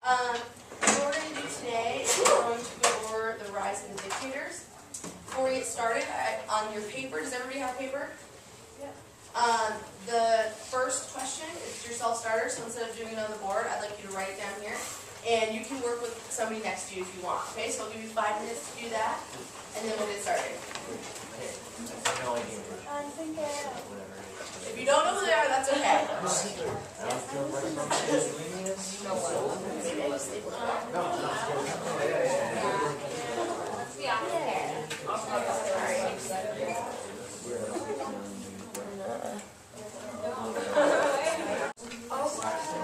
What we're going to do today is we're going to go over the rise of the dictators. Before we get started, on your paper, does everybody have paper? Yeah. The first question is your self-starter, so instead of doing it on the board, I'd like you to write it down here. And you can work with somebody next to you if you want. Okay, so I'll give you 5 minutes to do that, and then we'll get started. If you don't know who they are, that's okay.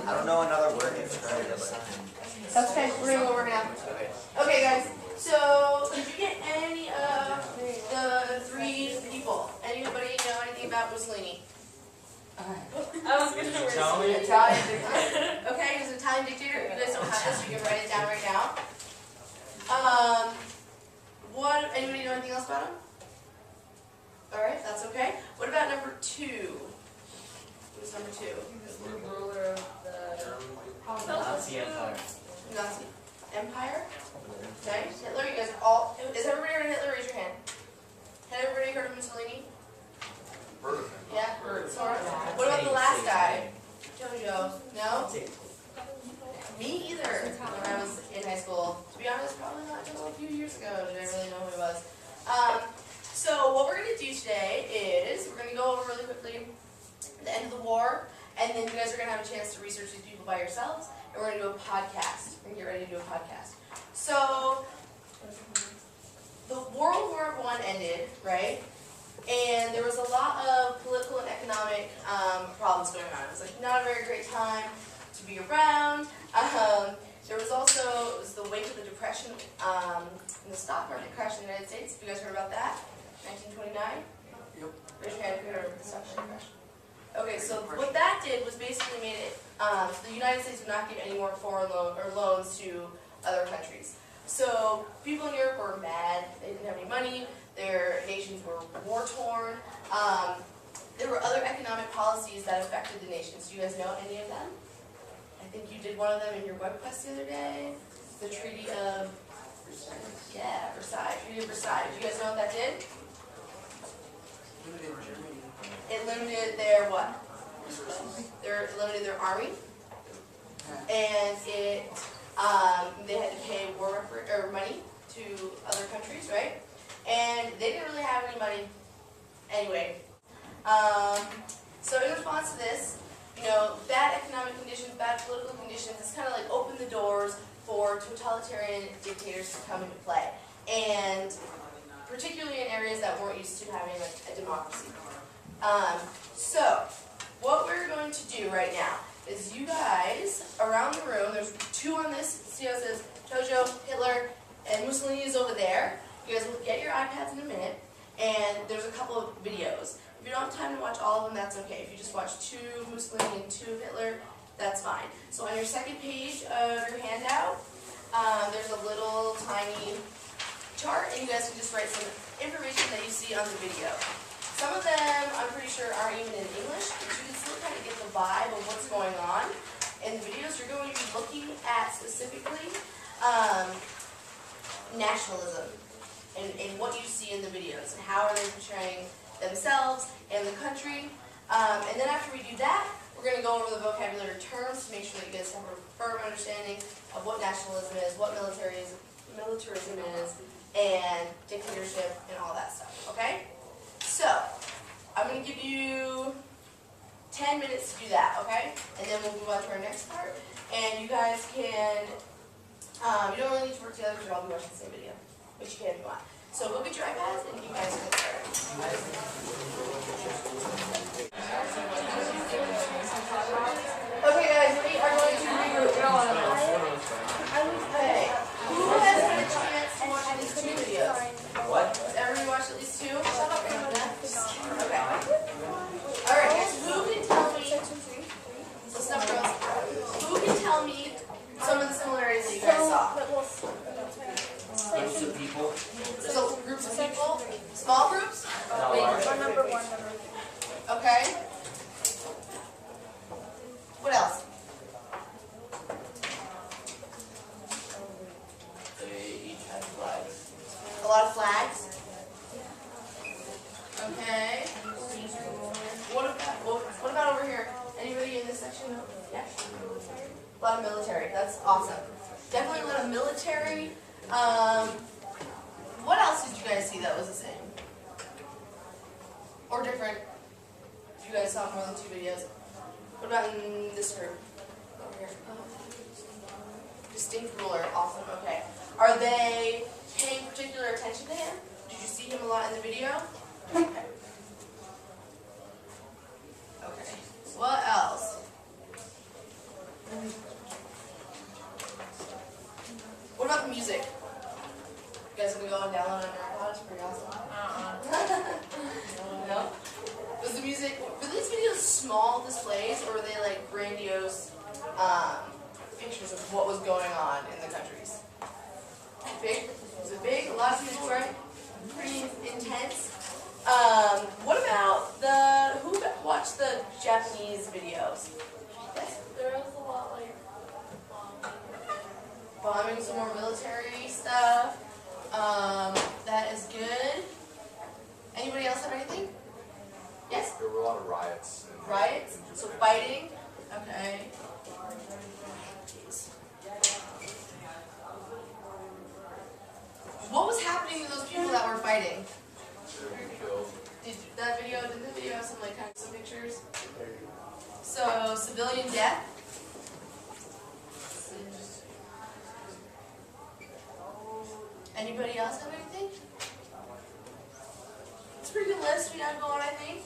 I don't know another word. That's okay. We're gonna go over now. Okay, guys. So, did you get any of the 3 people? Anybody know anything about Mussolini? I was going to Italian dictator. Okay, he was an Italian dictator. You guys don't have this, you can write it down right now. Anybody know anything else about him? Alright, that's okay. What about number 2? Who's number 2? the ruler of the Nazi Empire. Nazi Empire? Okay, Hitler, you guys are all... Has everybody heard of Hitler? Raise your hand. Has everybody heard of Mussolini? Yeah? Sort of. What about the last guy? Jojo? No? Me either, when I was in high school. To be honest, probably not until a few years ago did I really know who he was. So what we're going to do today is, we're going to go over really quickly the end of the war, and then you guys are going to have a chance to research these people by yourselves, and we're going to do a podcast. We're going to get ready to do a podcast. So, the World War I ended, right? And there was a lot of political and economic problems going on. It was like not a very great time to be around. There was also, it was the wake of the Depression, and the stock market crash in the United States. Have you guys heard about that? 1929? Yep. Raise your hand if you heard of the stock market crash. Okay, so what that did was basically made it, the United States would not give any more foreign loans to other countries. So people in Europe were mad, they didn't have any money, their nations were war-torn. There were other economic policies that affected the nations. Do you guys know any of them? I think you did one of them in your web quest the other day. The Treaty of Versailles. Yeah, Versailles. Treaty of Versailles. Do you guys know what that did? It limited their what? It limited their army, and it they had to pay war money to other countries, right? And they didn't really have any money anyway. So in response to this, bad economic conditions, bad political conditions, it's kind of like opened the doors for totalitarian dictators to come into play, and particularly in areas that weren't used to having a democracy. So, what we're going to do right now is you guys, around the room, there's 2 on this, see how it says Tojo, Hitler, and Mussolini is over there. You guys will get your iPads in a minute, and there's a couple of videos. If you don't have time to watch all of them, that's okay. If you just watch 2 of Mussolini and 2 of Hitler, that's fine. So on your second page of your handout, there's a little tiny chart, and you guys can just write some information that you see on the video. Some of them, I'm pretty sure, aren't even in English, but you can still kind of get the vibe of what's going on. In the videos, you're going to be looking at specifically nationalism and what you see in the videos, and how are they portraying themselves and the country. And then after we do that, we're going to go over the vocabulary terms to make sure that you guys have a firm understanding of what nationalism is, what militarism is, and dictatorship, and all that stuff, okay? So, I'm going to give you 10 minutes to do that, okay? And then we'll move on to our next part. And you guys can, you don't really need to work together because you'll all be watching the same video, but you can if you want. So go get your iPads and you guys can get started. Okay guys, we are going to regroup. Okay, who has had a chance to watch at least 2 videos? What? Has everybody watched at least 2? Okay. Alright guys, who can tell me, listen up girls, who can tell me some of the similarities that you guys saw? Groups of people. So groups of people? Small groups? Wait, number 1. Okay. What else? lot of flags. Okay. What about over here? Anybody in this section? Yeah. A lot of military. That's awesome. Definitely a lot of military. What else did you guys see that was the same? Or different? If you guys saw more than 2 videos. What about in this group? Over here. Distinct ruler. Awesome. Okay. Are they paying particular attention to him? Did you see him a lot in the video? Okay. Okay. What else? What about the music? You guys gonna go and download on your iPod? It's pretty awesome. No? Was the music, were these videos small displays or were they like grandiose pictures of what was going on in the countries? Big? Was it big? A lot of people, right? Pretty intense. What about who watched the Japanese videos? Yes? There was a lot like Bombing, some more military stuff. That is good. Anybody else have anything? Yes? There were a lot of riots. Riots? So fighting? Okay. What was happening to those people that were fighting? They were being killed. Did the video have some like kind of some pictures? So civilian death? Anybody else have anything? It's a pretty good list we got going, I think.